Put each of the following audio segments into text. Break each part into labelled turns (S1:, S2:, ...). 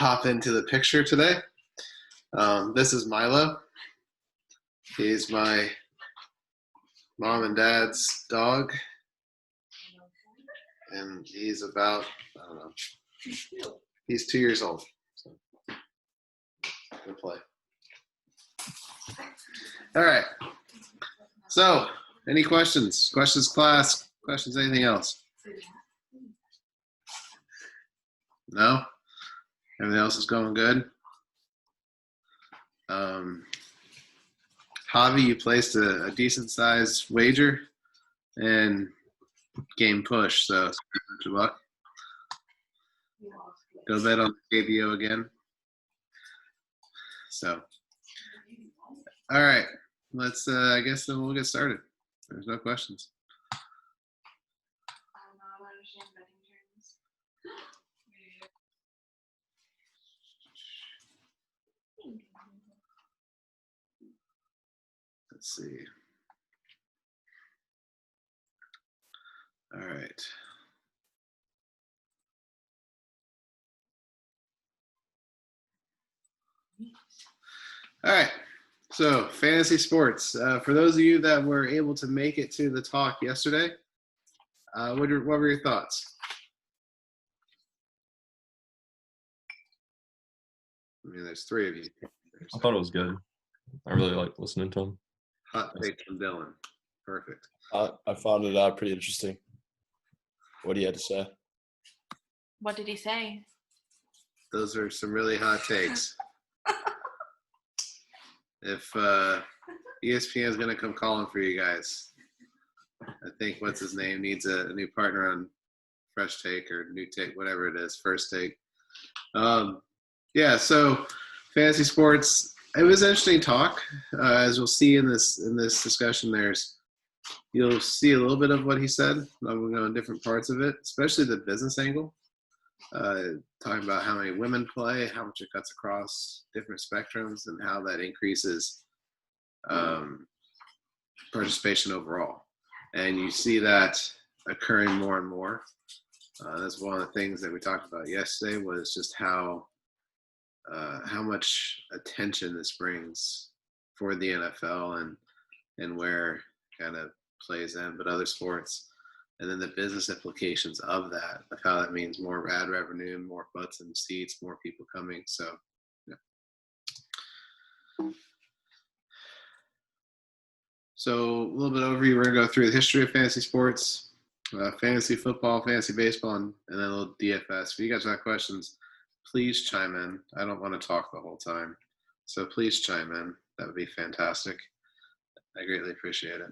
S1: hop into the picture today. This is Milo. He's my mom and dad's dog, and he's about, I don't know, he's 2 years old. So, good play. All right. So, any questions? Questions, class? Questions, anything else? No? Everything else is going good? Javi, you placed a decent-sized wager and game push, so good luck. Go bet on KBO again. So, all right. Let's, I guess then we'll get started. There's no questions. Let's see. All right. All right. So, fantasy sports. For those of you that were able to make it to the talk yesterday, what were your thoughts? I mean, there's three of you.
S2: I thought it was good. I really liked listening to him.
S1: Hot take from Dylan. Perfect.
S3: I found it pretty interesting. What do you have to say?
S4: What did he say?
S1: Those are some really hot takes. If ESPN is going to come calling for you guys, I think what's his name needs a new partner on Fresh Take or New Take, whatever it is, First Take. Yeah, so fantasy sports. It was an interesting talk. As we'll see in this discussion, you'll see a little bit of what he said. I'm going to different parts of it, especially the business angle. Talking about how many women play, how much it cuts across different spectrums, and how that increases participation overall. And you see that occurring more and more. That's one of the things that we talked about yesterday was just how much attention this brings for the NFL and where kind of plays in, but other sports. And then the business implications of that, of how that means more ad revenue, more butts and seats, more people coming. So, yeah. So a little bit overview. We're going to go through the history of fantasy sports, fantasy football, fantasy baseball, and then a little DFS. If you guys have questions, please chime in. I don't want to talk the whole time. So please chime in. That would be fantastic. I greatly appreciate it.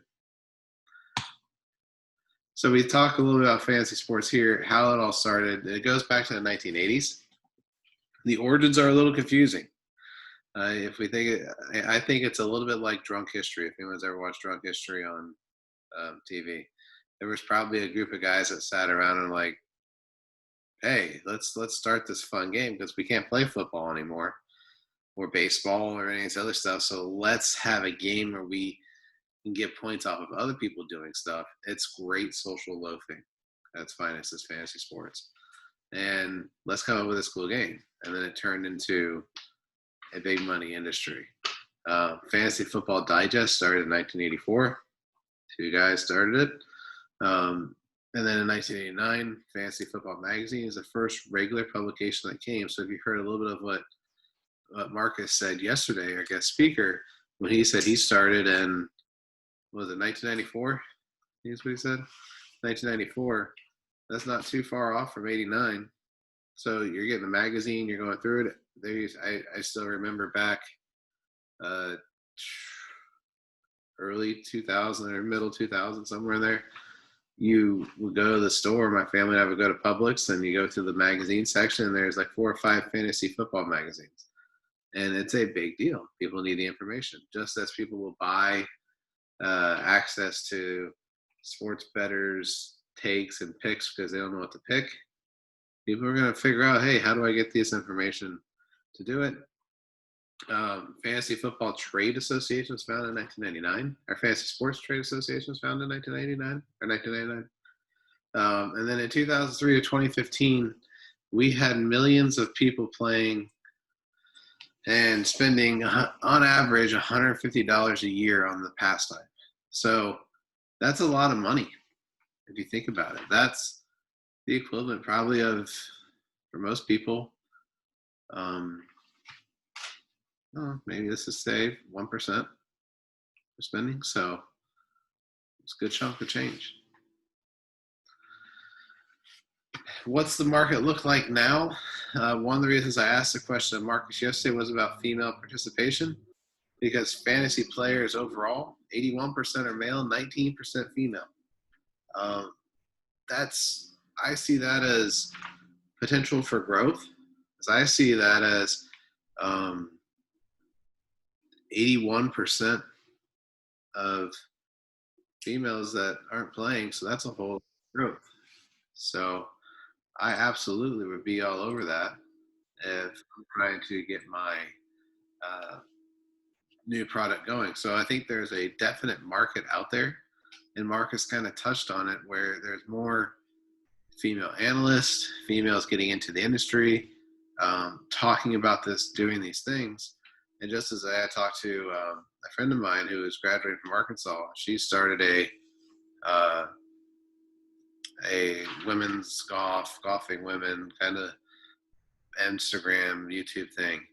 S1: So we talk a little bit about fantasy sports here, how it all started. It goes back to the 1980s. The origins are a little confusing. If we think I think it's a little bit like Drunk History. If anyone's ever watched Drunk History on TV, there was probably a group of guys that sat around and like, hey, let's start this fun game because we can't play football anymore or baseball or any of this other stuff. So let's have a game where we can get points off of other people doing stuff. It's great social loafing. That's finest is fantasy sports. And let's come up with this cool game. And then it turned into a big money industry. Fantasy Football Digest started in 1984. Two guys started it. And then in 1989, Fantasy Football Magazine is the first regular publication that came. So if you heard a little bit of what Marcus said yesterday, our guest speaker, when he said he started in, was it 1994? That's what he said? 1994. That's not too far off from 89. So you're getting the magazine, you're going through it. I still remember back early 2000 or middle 2000, somewhere in there. You would go to the store, my family and I would go to Publix, and you go to the magazine section, and there's like 4 or 5 fantasy football magazines. And it's a big deal. People need the information. Just as people will buy access to sports bettors' takes and picks because they don't know what to pick, people are going to figure out, hey, how do I get this information to do it? Fantasy Football Trade Association was founded in 1999. Our Fantasy Sports Trade Association was founded in 1999 or 1999. And then in 2003 to 2015, we had millions of people playing and spending on average $150 a year on the pastime. So that's a lot of money if you think about it. That's the equivalent probably of, for most people, maybe this is say 1% for spending. So it's a good chunk of change. What's the market look like now? One of the reasons I asked the question of Marcus yesterday was about female participation, because fantasy players overall, 81% are male, 19% female. I see that as potential for growth, as I see that as 81% of females that aren't playing, so that's a whole growth. So I absolutely would be all over that if I'm trying to get my new product going. So I think there's a definite market out there, and Marcus kind of touched on it, where there's more female analysts, females getting into the industry, talking about this, doing these things. And just as I talked to a friend of mine who is graduating from Arkansas, she started a women's golfing women kind of Instagram, YouTube thing,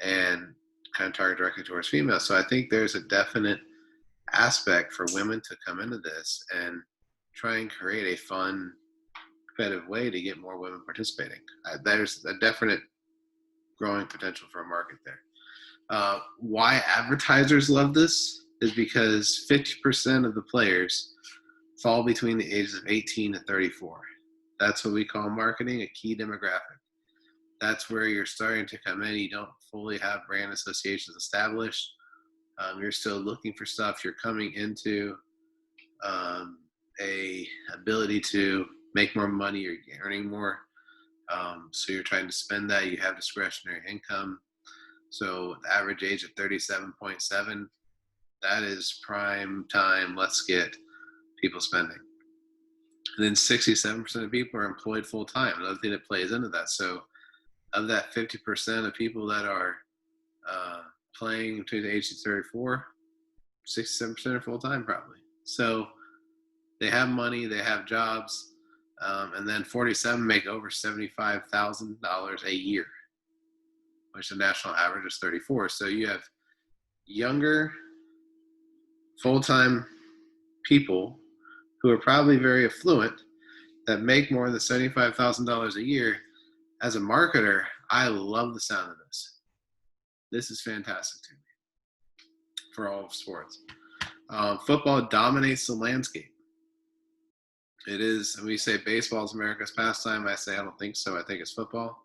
S1: and kind of target directly towards females. So I think there's a definite aspect for women to come into this and try and create a fun, competitive way to get more women participating. There's a definite growing potential for a market there. Why advertisers love this is because 50% of the players fall between the ages of 18 to 34. That's what we call marketing, a key demographic. That's where you're starting to come in. You don't fully have brand associations established. You're still looking for stuff. You're coming into a ability to make more money. You're earning more. So you're trying to spend that. You have discretionary income. So the average age of 37.7, that is prime time. Let's get people spending. And then 67% of people are employed full time. Another thing that plays into that. So of that 50% of people that are playing between the age of 34, 67% are full time probably. So they have money, they have jobs, and then 47 make over $75,000 a year, which the national average is 34. So you have younger, full-time people who are probably very affluent that make more than $75,000 a year. As a marketer, I love the sound of this. This is fantastic to me for all of sports. Football dominates the landscape. It is, and we say baseball is America's pastime. I say I don't think so. I think it's football.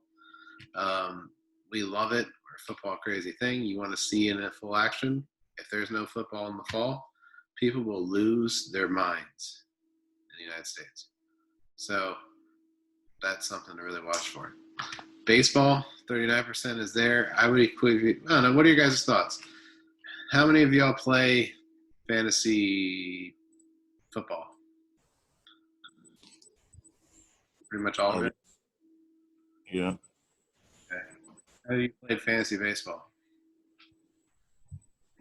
S1: We love it. We're a football crazy thing. You want to see it in full action. If there's no football in the fall, people will lose their minds in the United States. So that's something to really watch for. Baseball, 39% is there. I don't know. What are your guys' thoughts? How many of y'all play fantasy football? Pretty much all of it?
S5: Yeah.
S1: Okay. How do you play fantasy baseball?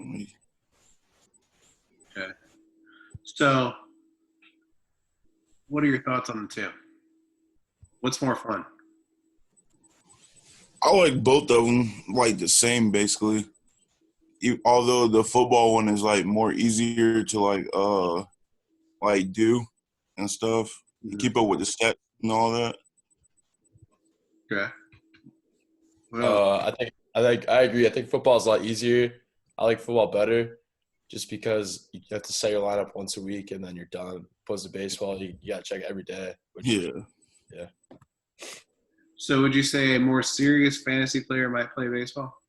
S1: Okay. So, what are your thoughts on the two? What's more fun?
S5: I like both of them, like the same basically. Although the football one is like more easier to like do and stuff.
S1: Mhm.
S5: Keep up with the stats and all that.
S1: Okay. Well,
S3: I agree. I think football is a lot easier. I like football better, just because you have to set your lineup once a week and then you're done. Opposed to baseball, you gotta check every day.
S5: Yeah.
S1: so would you say a more serious fantasy player might play baseball?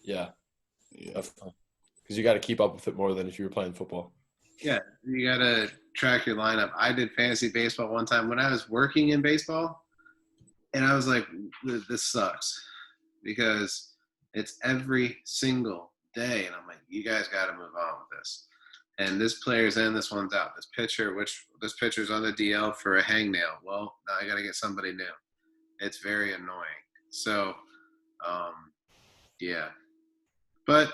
S3: Yeah,
S5: Yeah.
S3: definitely. Because you got to keep up with it more than if you were playing football.
S1: Yeah, you got to track your lineup. I did fantasy baseball one time when I was working in baseball, and I was like, this sucks because it's every single day. And I'm like, you guys got to move on with this. And this player's in, this one's out. This pitcher's on the DL for a hangnail. Well, now I got to get somebody new. It's very annoying. So, yeah. But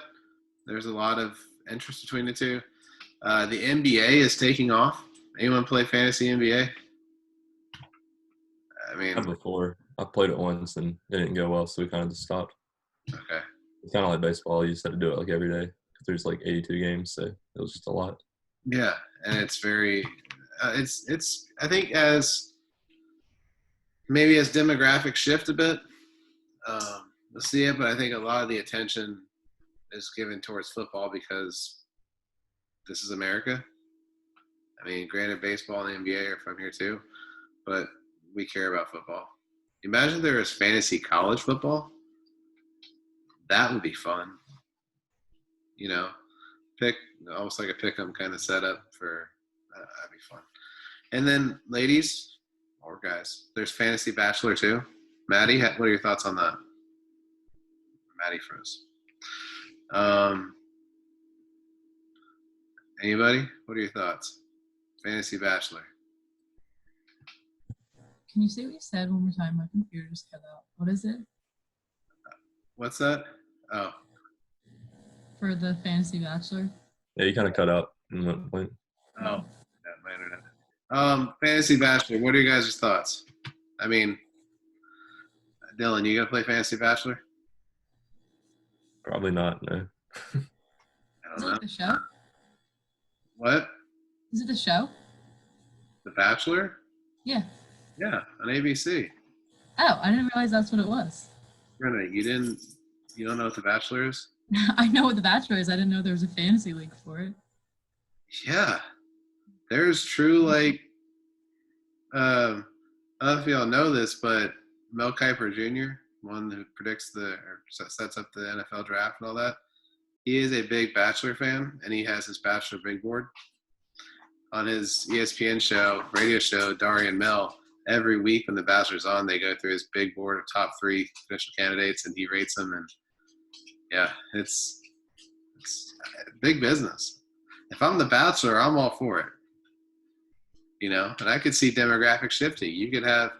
S1: there's a lot of interest between the two. The NBA is taking off. Anyone play fantasy NBA? I mean,
S2: Not before. I played it once and it didn't go well, so we kind of just stopped.
S1: okay.
S2: It's kind of like baseball. You just had to do it like every day because there's like 82 games, so it was just a lot.
S1: Yeah, and it's very, it's. I think as maybe as demographics shift a bit, we'll see it. But I think a lot of the attention is given towards football because this is America. I mean, granted, baseball and the NBA are from here too, but we care about football. Imagine there was fantasy college football. That would be fun. You know, pick almost like a pick 'em kind of setup for that'd be fun. And then, ladies or guys, there's Fantasy Bachelor too. Maddie, what are your thoughts on that? Maddie froze. Anybody? What are your thoughts? Fantasy Bachelor.
S6: Can you say what you said one more time? My computer just cut out. What is it?
S1: What's that? Oh,
S6: For the Fantasy Bachelor?
S2: Yeah, you kind of cut out in that point.
S1: yeah, my internet. Fantasy Bachelor. What are you guys' thoughts? I mean, Dylan, you gonna play Fantasy Bachelor?
S2: Probably not, no.
S1: I
S6: Is
S1: don't
S6: it
S1: know.
S6: like the show?
S1: What?
S6: Is it the show?
S1: The Bachelor?
S6: Yeah.
S1: Yeah, on ABC.
S6: Oh, I didn't realize that's what it was.
S1: Brenda, you don't know what The Bachelor is?
S6: I know what The Bachelor is. I didn't know there was a fantasy league for it.
S1: Yeah. There's true, like, I don't know if y'all know this, but Mel Kiper Jr., one who predicts or sets up the NFL draft and all that, he is a big Bachelor fan, and he has his Bachelor big board. On his ESPN show, radio show, Dari and Mel, every week when The Bachelor's on, they go through his big board of top 3 potential candidates, and he rates them. And yeah, it's big business. If I'm The Bachelor, I'm all for it. You know, and I could see demographic shifting. You could have,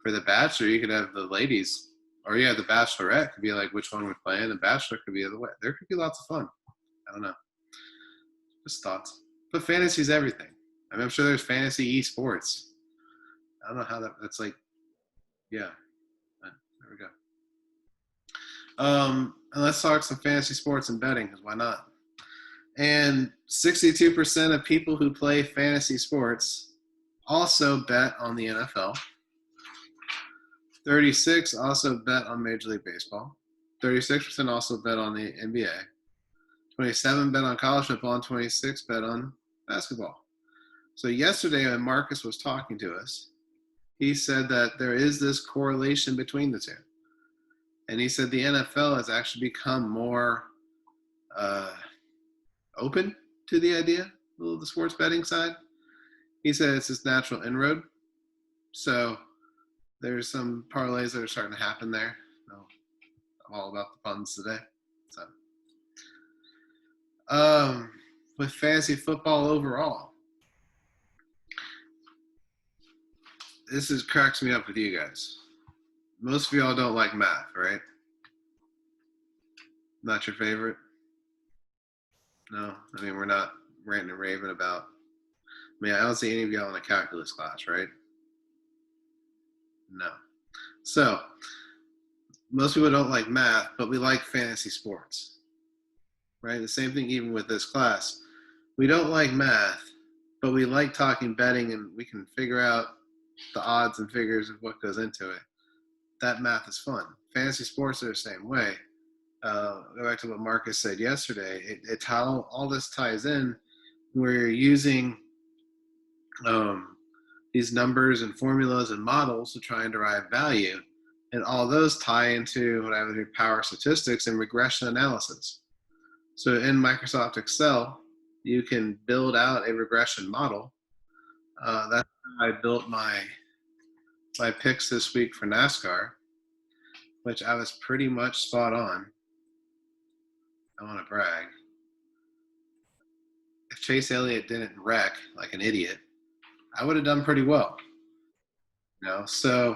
S1: for The Bachelor, you could have the ladies, or yeah, The Bachelorette could be like which one we're playing. The Bachelor could be the other way. There could be lots of fun. I don't know. Just thoughts. But fantasy's everything. I mean, I'm sure there's fantasy esports. I don't know how that's like, yeah. But there we go. And let's talk some fantasy sports and betting, because why not? And 62% of people who play fantasy sports also bet on the NFL. 36 also bet on Major League Baseball. 36% also bet on the NBA. 27 bet on college football, and 26 bet on basketball. So yesterday when Marcus was talking to us, he said that there is this correlation between the two. And he said the NFL has actually become more open to the idea of the sports betting side. He said it's this natural inroad. So there's some parlays that are starting to happen there. So I'm all about the puns today. So with fantasy football overall, this cracks me up with you guys. Most of y'all don't like math, right? Not your favorite? No, I mean, we're not ranting and raving about. I mean, I don't see any of y'all in a calculus class, right? No. So, most people don't like math, but we like fantasy sports, right? The same thing even with this class. We don't like math, but we like talking betting, and we can figure out the odds and figures of what goes into it. That math is fun. Fantasy sports are the same way. Go back to what Marcus said yesterday. It's how all this ties in. We're using these numbers and formulas and models to try and derive value. And all those tie into what I would do power statistics and regression analysis. So in Microsoft Excel, you can build out a regression model. That's how I built my picks this week for NASCAR, which I was pretty much spot on. I want to brag. If Chase Elliott didn't wreck like an idiot, I would have done pretty well. You know, so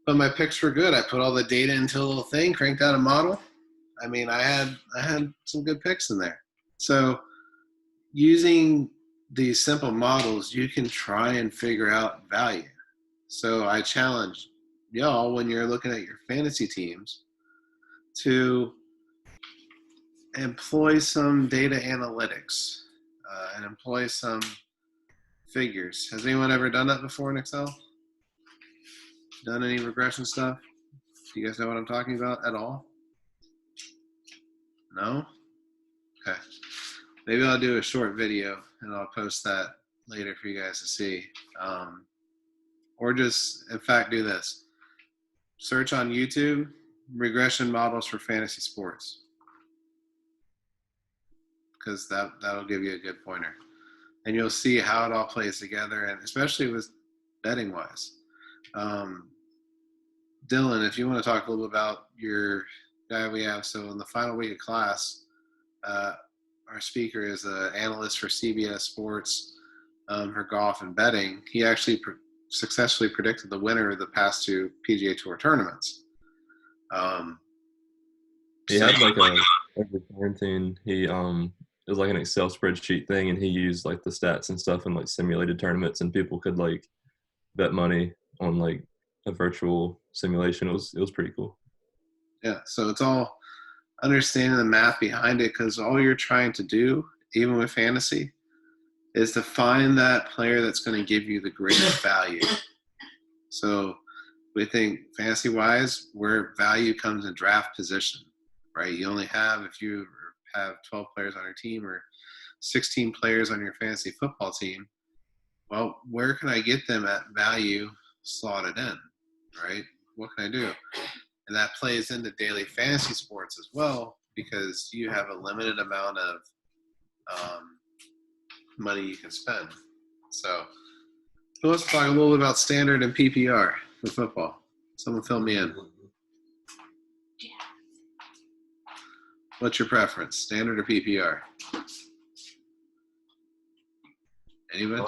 S1: But my picks were good. I put all the data into a little thing, cranked out a model. I mean, I had some good picks in there. So using these simple models, you can try and figure out value. So I challenge y'all when you're looking at your fantasy teams to employ some data analytics and employ some figures. Has anyone ever done that before in Excel? Done any regression stuff? Do you guys know what I'm talking about at all? No? Okay. Maybe I'll do a short video and I'll post that later for you guys to see. Or just, in fact, do this. Search on YouTube, regression models for fantasy sports. Because that'll give you a good pointer. And you'll see how it all plays together, and especially with betting wise. Dylan, if you want to talk a little bit about your guy we have. So in the final week of class, our speaker is an analyst for CBS Sports for golf and betting. He actually successfully predicted the winner of the past two PGA Tour tournaments.
S2: He had like over quarantine. He it was like an Excel spreadsheet thing, and he used like the stats and stuff in like simulated tournaments, and people could like bet money on like a virtual simulation. It was pretty cool.
S1: Yeah, so it's all understanding the math behind it, because all you're trying to do, even with fantasy, is to find that player that's going to give you the greatest value. So we think fantasy-wise, where value comes in draft position, right? You only have, if you have 12 players on your team or 16 players on your fantasy football team, well, where can I get them at value slotted in, right? What can I do? And that plays into daily fantasy sports as well, because you have a limited amount of money you can spend. So let's talk a little bit about standard and PPR for football. Someone fill me in. What's your preference, standard or PPR? Anybody?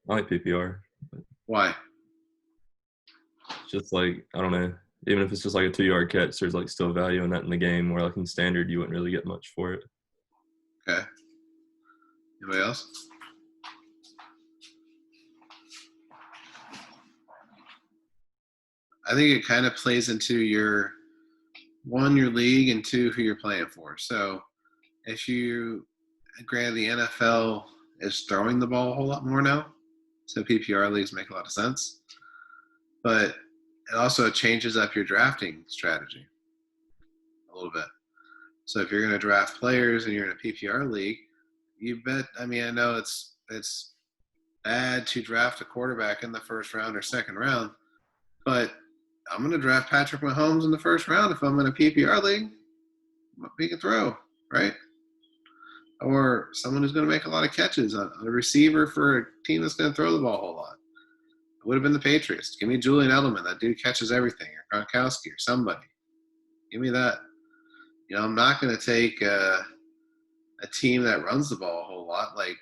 S2: I like PPR.
S1: Why?
S2: Just like, I don't know, even if it's just like a 2-yard catch, there's like still value in that in the game, where like in standard you wouldn't really get much for it.
S1: Okay. Anybody else? I think it kind of plays into your league, and two, who you're playing for. So if you, granted, the NFL is throwing the ball a whole lot more now, so PPR leagues make a lot of sense. But it also changes up your drafting strategy a little bit. So if you're going to draft players and you're in a PPR league, you bet. I mean, I know it's bad to draft a quarterback in the first round or second round, but I'm going to draft Patrick Mahomes in the first round if I'm in a PPR league. He can throw, right? Or someone who's going to make a lot of catches, a receiver for a team that's going to throw the ball a whole lot. It would have been the Patriots. Give me Julian Edelman. That dude catches everything. Or Gronkowski or somebody. Give me that. You know, I'm not going to take a team that runs the ball a whole lot. Like,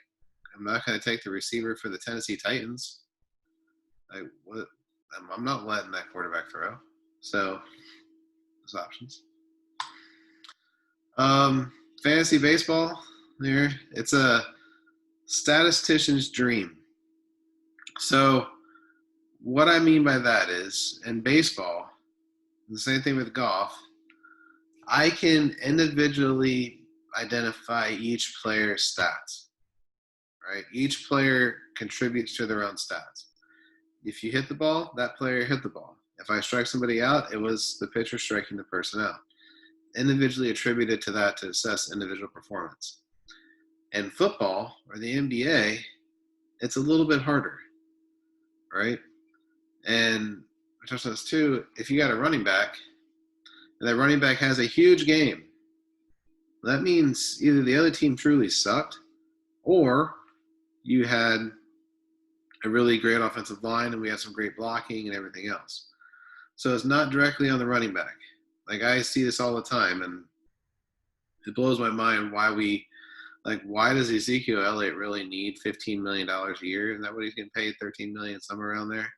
S1: I'm not going to take the receiver for the Tennessee Titans. Like, what? I'm not letting that quarterback throw. So, there's options. Fantasy baseball, there. It's a statistician's dream. So, what I mean by that is, in baseball, the same thing with golf, I can individually identify each player's stats, right? Each player contributes to their own stats. If you hit the ball, that player hit the ball. If I strike somebody out, it was the pitcher striking the person out. Individually attributed to that to assess individual performance. In football, or the NBA, it's a little bit harder, right? And I touched on this too, if you got a running back, and that running back has a huge game, that means either the other team truly sucked, or you had a really great offensive line and we had some great blocking and everything else. So it's not directly on the running back. Like, I see this all the time, and it blows my mind why does Ezekiel Elliott really need $15 million a year? Isn't that what he's getting paid? $13 million, somewhere around there?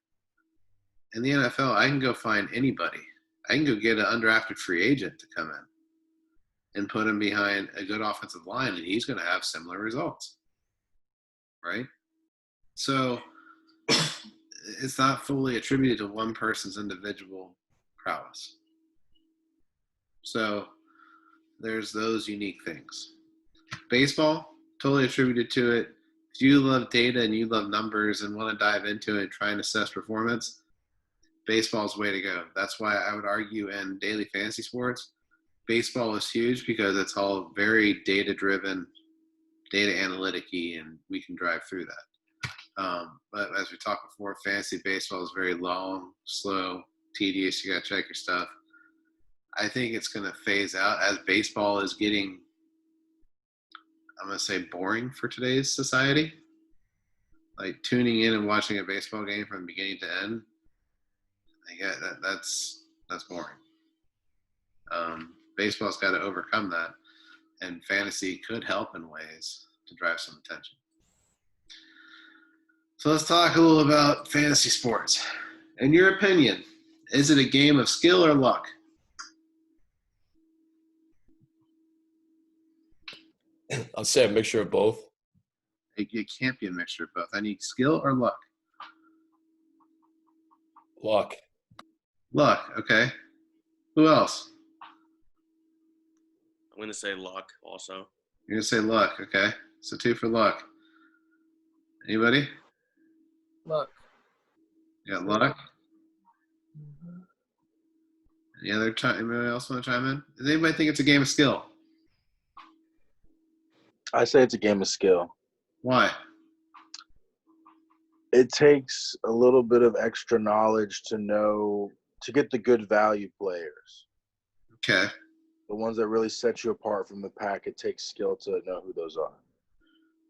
S1: in the NFL, I can go find anybody. I can go get an undrafted free agent to come in and put him behind a good offensive line, and he's going to have similar results, right? So it's not fully attributed to one person's individual prowess. So there's those unique things. Baseball, totally attributed to it. If you love data and you love numbers and want to dive into it and try and assess performance, baseball's the way to go. That's why I would argue in daily fantasy sports, baseball is huge because it's all very data-driven, data analytic-y, and we can drive through that. But as we talked before, fantasy baseball is very long, slow, tedious. You got to check your stuff. I think it's going to phase out as baseball is getting, I'm going to say, boring for today's society. Like tuning in and watching a baseball game from beginning to end, that's boring. Baseball's got to overcome that, and fantasy could help in ways to drive some attention. So let's talk a little about fantasy sports. In your opinion, is it a game of skill or luck?
S3: I'll say a mixture of both.
S1: It can't be a mixture of both. I need skill or luck.
S3: Luck.
S1: Luck, okay. Who else?
S7: I'm going to say luck also.
S1: You're going to say luck, okay. So 2 for luck. Anybody?
S6: Look.
S1: Yeah, luck. Anybody else want to chime in? Does anybody think it's a game of skill?
S8: I say it's a game of skill.
S1: Why?
S8: It takes a little bit of extra knowledge to get the good value players.
S1: Okay.
S8: The ones that really set you apart from the pack, it takes skill to know who those are.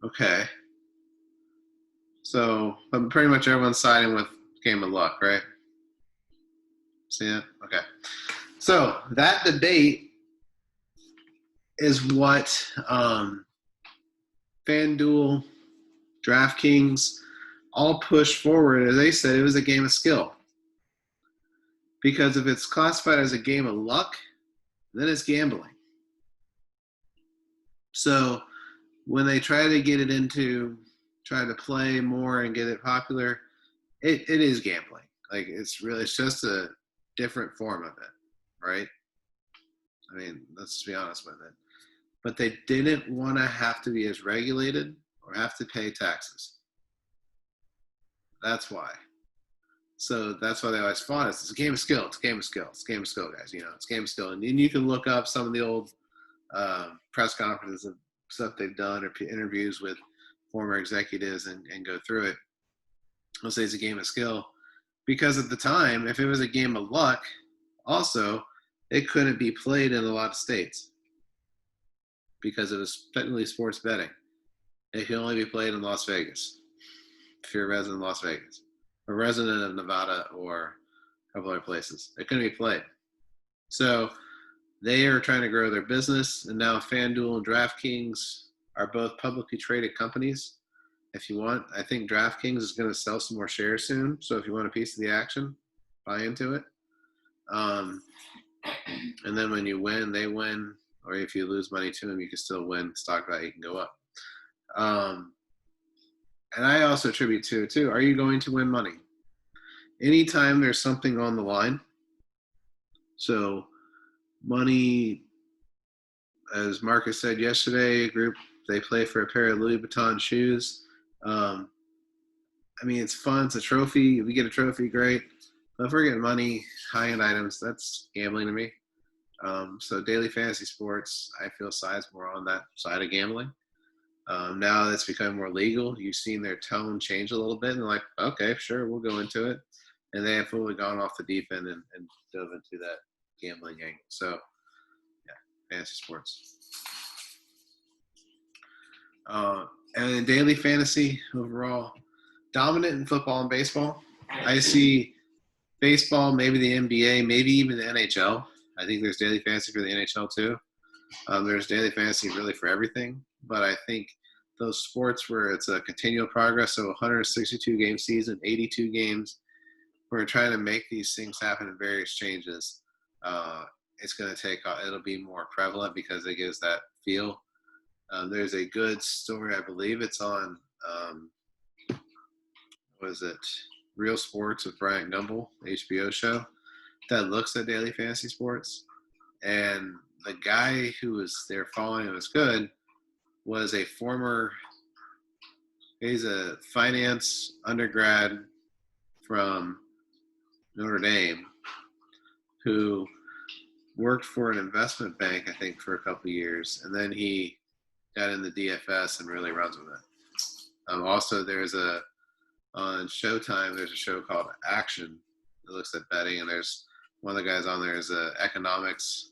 S1: Okay. So, but pretty much everyone's siding with game of luck, right? See it? Okay. So that debate is what FanDuel, DraftKings all pushed forward. As they said, it was a game of skill. Because if it's classified as a game of luck, then it's gambling. So when they try to get it into, try to play more and get it popular, it is gambling. Like it's just a different form of it, right? I mean, let's be honest with it. But they didn't want to have to be as regulated or have to pay taxes. That's why. So that's why they always fought us. It's a game of skill. It's a game of skill. It's a game of skill, guys. You know, it's a game of skill. And you can look up some of the old press conferences and stuff they've done or interviews with former executives and go through it. I'll say it's a game of skill. Because at the time, if it was a game of luck, also, it couldn't be played in a lot of states because it was technically sports betting. It can only be played in Las Vegas if you're a resident of Las Vegas, a resident of Nevada, or a couple other places. It couldn't be played. So they are trying to grow their business, and now FanDuel and DraftKings are both publicly traded companies. If you want, I think DraftKings is going to sell some more shares soon. So if you want a piece of the action, buy into it. And then when you win, they win. Or if you lose money to them, you can still win. Stock value can go up. And I also attribute to it too. Are you going to win money? Anytime there's something on the line. So money, as Marcus said yesterday, a group, they play for a pair of Louis Vuitton shoes. I mean, it's fun. It's a trophy. If we get a trophy, great. But if we're getting money, high-end items, that's gambling to me. So daily fantasy sports, I feel, sides more on that side of gambling. Now that's become more legal. You've seen their tone change a little bit, and they're like, okay, sure, we'll go into it. And they have fully gone off the deep end and dove into that gambling angle. So, yeah, fantasy sports. And in daily fantasy overall, dominant in football and baseball. I see baseball, maybe the NBA, maybe even the NHL. I think there's daily fantasy for the NHL too. There's daily fantasy really for everything. But I think those sports where it's a continual progress, so 162 game season, 82 games, we're trying to make these things happen in various changes. It's going to it'll be more prevalent because it gives that feel. There's a good story, I believe it's on, was it Real Sports with Bryant Gumbel, HBO show, that looks at daily fantasy sports. And the guy who was there following it was good was he's a finance undergrad from Notre Dame who worked for an investment bank, I think, for a couple of years. And then he got in the DFS and really runs with it. Also, on Showtime, there's a show called Action that looks at betting, and there's one of the guys on there is an economics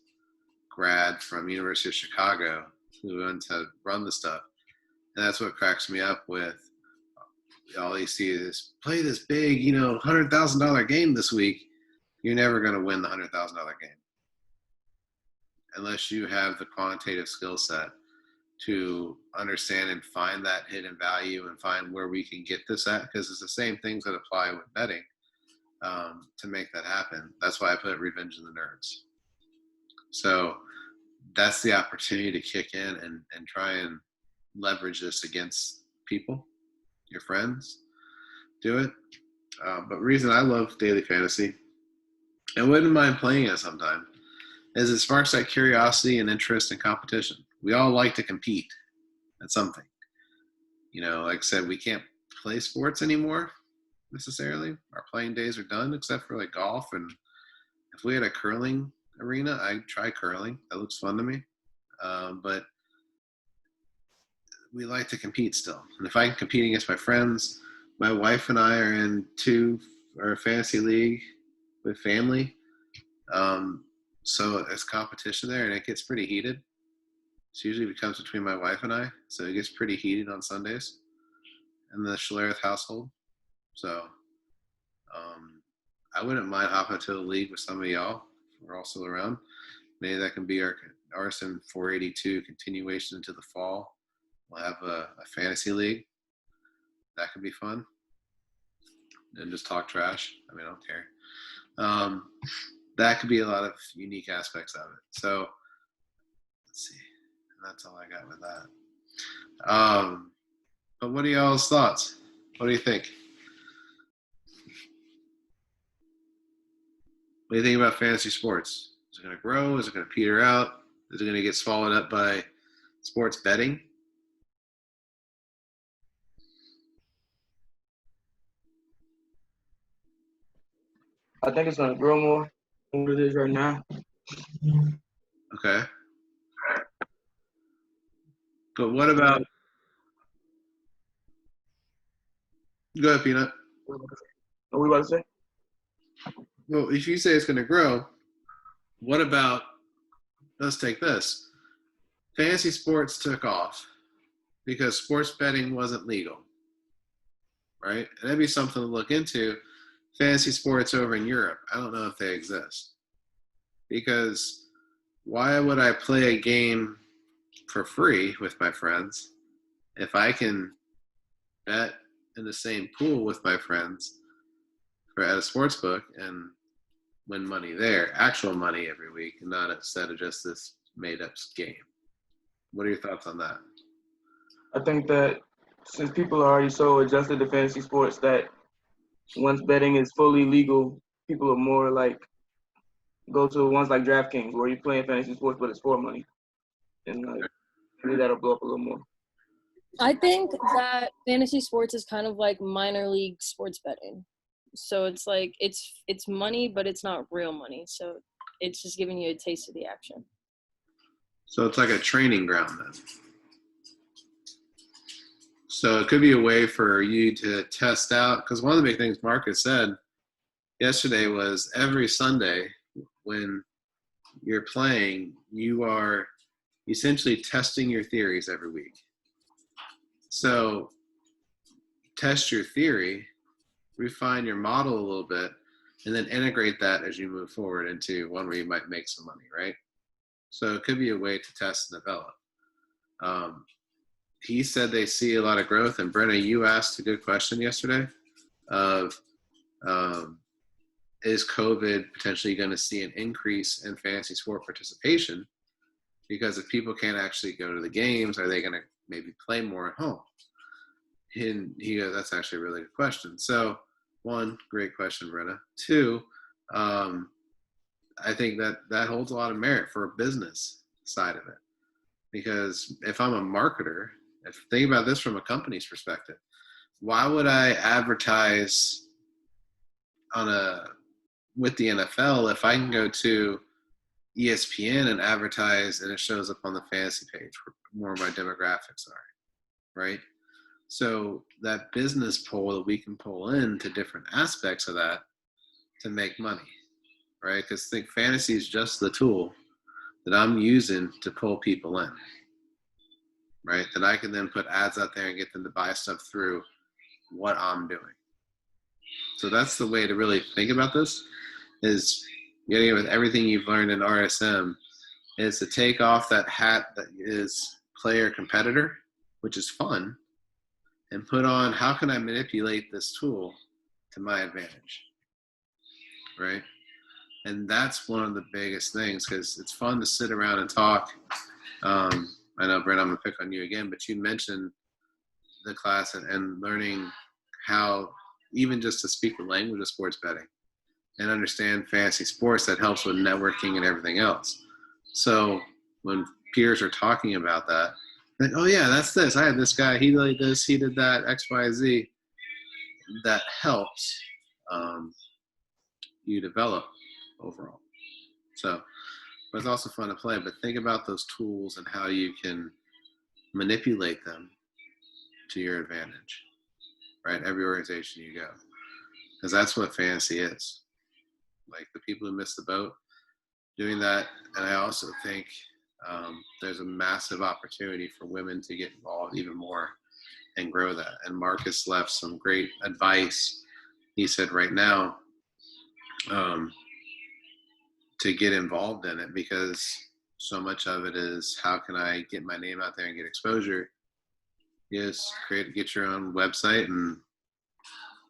S1: grad from University of Chicago who went to run the stuff. And that's what cracks me up with all you see is play this big, $100,000 game this week. You're never going to win the $100,000 game unless you have the quantitative skill set to understand and find that hidden value and find where we can get this at, because it's the same things that apply with betting to make that happen. That's why I put Revenge of the Nerds. So that's the opportunity to kick in and try and leverage this against people, your friends. Do it. But reason I love daily fantasy and wouldn't mind playing it sometime is it sparks that curiosity and interest and competition. We all like to compete at something. Like I said, we can't play sports anymore necessarily. Our playing days are done except for like golf. And if we had a curling arena, I'd try curling. That looks fun to me. But we like to compete still. And if I can compete against my friends, my wife and I are in our fantasy league with family. So there's competition there and it gets pretty heated. It usually becomes between my wife and I. So it gets pretty heated on Sundays in the Schlereth household. So I wouldn't mind hopping to a league with some of y'all. We're also around. Maybe that can be our RSM 482 continuation into the fall. We'll have a fantasy league. That could be fun. And just talk trash. I don't care. That could be a lot of unique aspects of it. So let's see. That's all I got with that. But what are y'all's thoughts? What do you think? What do you think about fantasy sports? Is it going to grow? Is it going to peter out? Is it going to get swallowed up by sports betting?
S9: I think it's going to grow more than what it is right now.
S1: Okay. But what about – go ahead, Peanut.
S9: What were we about to say?
S1: Well, if you say it's going to grow, what about – let's take this. Fantasy sports took off because sports betting wasn't legal, right? And that'd be something to look into. Fantasy sports over in Europe, I don't know if they exist. Because why would I play a game for free with my friends if I can bet in the same pool with my friends at a sports book and win money there, actual money every week, and not instead of just this made-up game? What are your thoughts on that?
S9: I think that since people are already so adjusted to fantasy sports that once betting is fully legal, people are more like go to ones like DraftKings where you're playing fantasy sports but it's for money. And maybe that'll blow up a little more.
S10: I think that fantasy sports is kind of like minor league sports betting. So it's like it's money, but it's not real money. So it's just giving you a taste of the action.
S1: So it's like a training ground then. So it could be a way for you to test out, because one of the big things Marcus said yesterday was every Sunday when you're playing, you are essentially testing your theories every week. So test your theory, refine your model a little bit, and then integrate that as you move forward into one where you might make some money, right? So it could be a way to test and develop. He said they see a lot of growth, and Brenna, you asked a good question yesterday of is COVID potentially going to see an increase in fantasy sport participation? Because if people can't actually go to the games, are they going to maybe play more at home? And he goes, that's actually a really good question. So, one, great question, Brenna. Two, I think that holds a lot of merit for a business side of it. Because if I'm a marketer, think about this from a company's perspective, why would I advertise with the NFL if I can go to ESPN and advertise and it shows up on the fantasy page where more of my demographics are, right? So that business pull that we can pull into different aspects of that to make money, right? Because think fantasy is just the tool that I'm using to pull people in, right? That I can then put ads out there and get them to buy stuff through what I'm doing. So that's the way to really think about this, is getting with everything you've learned in RSM, is to take off that hat that is player competitor, which is fun, and put on how can I manipulate this tool to my advantage, right? And that's one of the biggest things, because it's fun to sit around and talk. I know, Brent, I'm going to pick on you again, but you mentioned the class and learning how even just to speak the language of sports betting and understand fantasy sports, that helps with networking and everything else. So when peers are talking about that, like, oh yeah, that's this. I had this guy, he did this, he did that, X, Y, Z. That helps you develop overall. So, but it's also fun to play. But think about those tools and how you can manipulate them to your advantage, right? Every organization you go, because that's what fantasy is. Like the people who miss the boat, doing that. And I also think there's a massive opportunity for women to get involved even more and grow that. And Marcus left some great advice. He said right now to get involved in it, because so much of it is how can I get my name out there and get exposure. Yes, get your own website and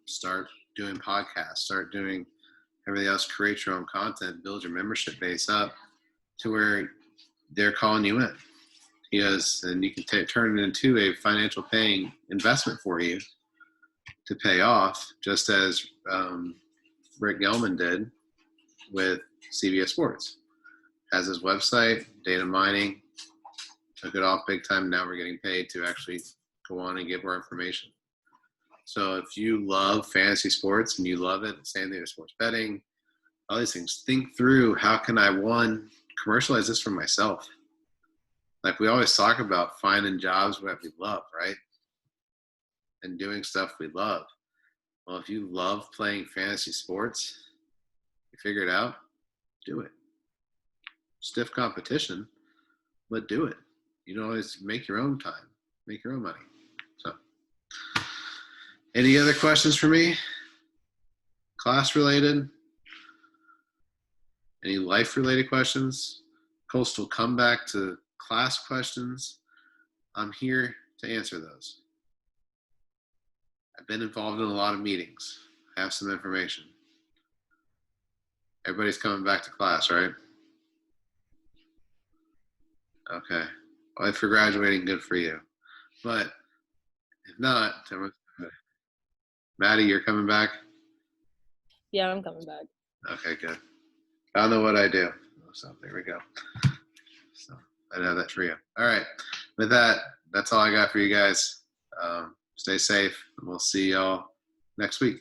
S1: start doing podcasts, start doing everything else, create your own content, build your membership base up to where they're calling you in. He goes, and you can turn it into a financial paying investment for you to pay off, just as Rick Gelman did with CBS Sports. Has his website, data mining, took it off big time. Now we're getting paid to actually go on and get more information. So if you love fantasy sports and you love it, same thing with sports betting, all these things, think through how can I, one, commercialize this for myself. Like we always talk about finding jobs that we love, right? And doing stuff we love. Well, if you love playing fantasy sports, you figure it out, do it. Stiff competition, but do it. You can always make your own time, make your own money. So, any other questions for me? Class related? Any life related questions? Coastal comeback to class questions? I'm here to answer those. I've been involved in a lot of meetings. I have some information. Everybody's coming back to class, right? Okay. Well, if you're graduating, good for you. But if not, Maddie, you're coming back?
S10: Yeah, I'm coming back.
S1: Okay, good. I don't know what I do. So there we go. So I know that for you. All right. With that, that's all I got for you guys. Stay safe, and we'll see y'all next week.